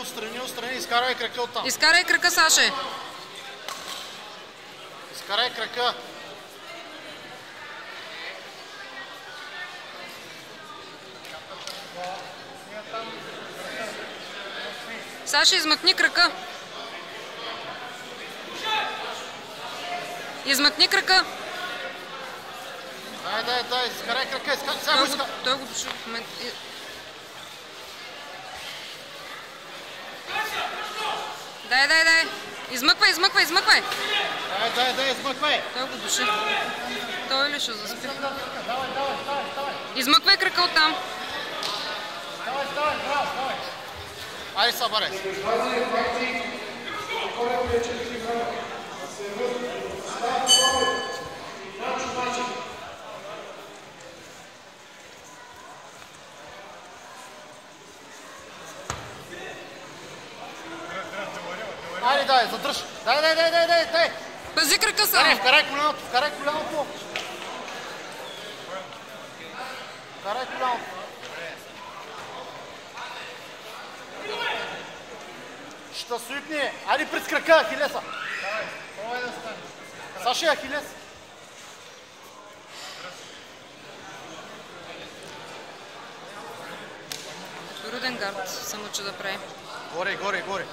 отстрани, изкарай крака оттам. Изкарай крака, Саше. Изкарай крака. Саша, измъкни крака. Измъкни крака. Дай, изкарай крака, Той го души в момента. Дай. Измъквай. Дай, измъквай. Той го души. Той ли ще заспи? Давай. Измъквай крака оттам. Давай, айде събарай. Айде, дай, задръж. Дай. Пази крака само. Вкарай коляното. Вкарай коляното. Ще суипни. Айде през крака, Ахилеса. Давай да стане. Саша, Ахилес. Руден гард се мъчи да прави. Горе.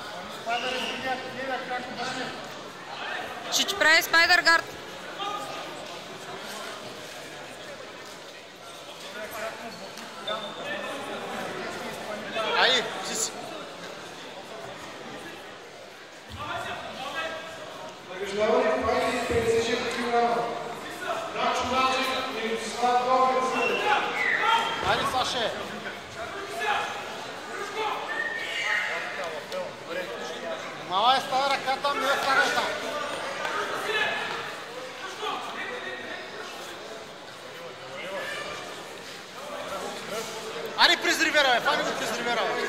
Ще ти прави спайдър гард. Айде, си. Айде, Саше. Мала е става ръка там, не е стана там. Айде през ривера, бе. Фани го през ривера, бе.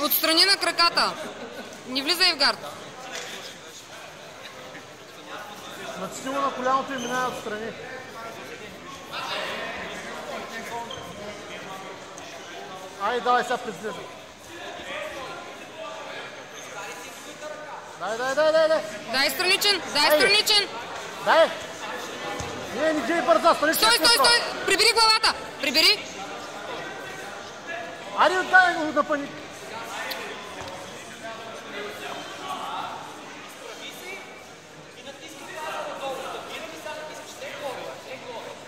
Отстрани на краката. Не влизай в гард. Натисни му на коляното и минай отстрани. Айде, давай сега презлеза. Дай. Дай страничен. Дай. Не гей бърза, стани. Стой. Прибери главата. Прибери. Айде, отдай го на паник.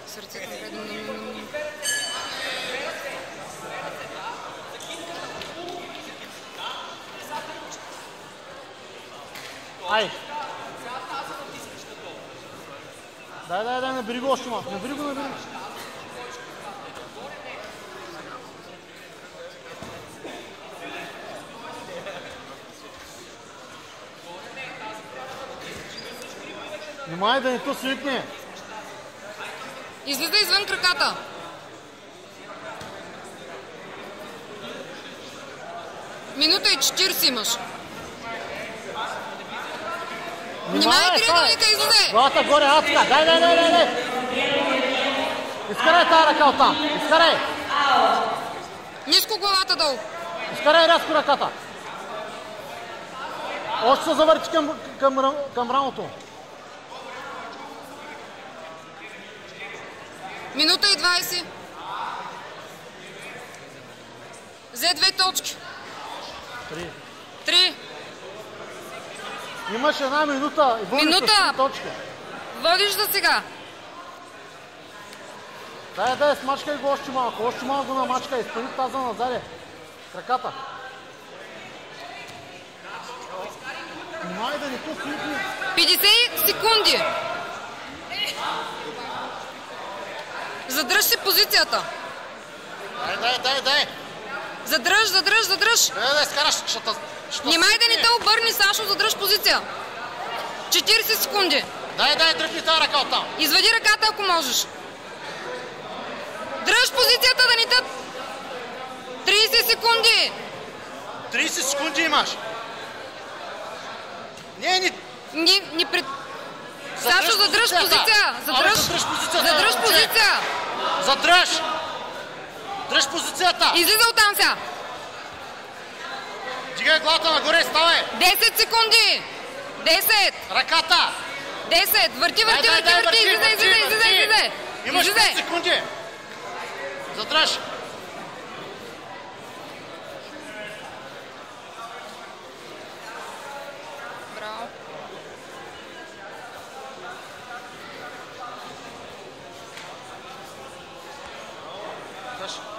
Сърцето гледам. Ай! Дай, набери го още малко. Набери го. Внимай да не то свикне. Излиза извън краката. Минута и 40 имаш. Внимай, триъгълника, излезе! Главата горе, Ацка. Дай. Изкарай тази ръка оттам. Изкарай. Ниско главата долу. Изкарай рязко ръката. Още се завърти към рамото. Минута и 20. Взе 2 точки. 3. Имаш една минута и водиш с 3 точки. Водиш за сега. Дай, смачкай го още малко. Още малко го намачкай. Спани таза назаде. Краката. Майде, не то свикни. 50 секунди. Задръж си позицията. Дай. Задръж. Да, скараш, Нимай да не те обърни, Сашо, задръж позиция. 40 секунди. Дай, дръпни тази ръка оттам. Извади ръката, ако можеш. Дръж позицията да ни те... 30 секунди. 30 секунди имаш. Ни пред... Сашо, задръж позиция. Задръж позиция. Дръж позицията. Излиза оттам сега. Дигай главата нагоре, ставай. 10 секунди. 10. Ръката. 10. Върти. Излизай. Имаш 5 секунди. Задръж. Браво. Задръж.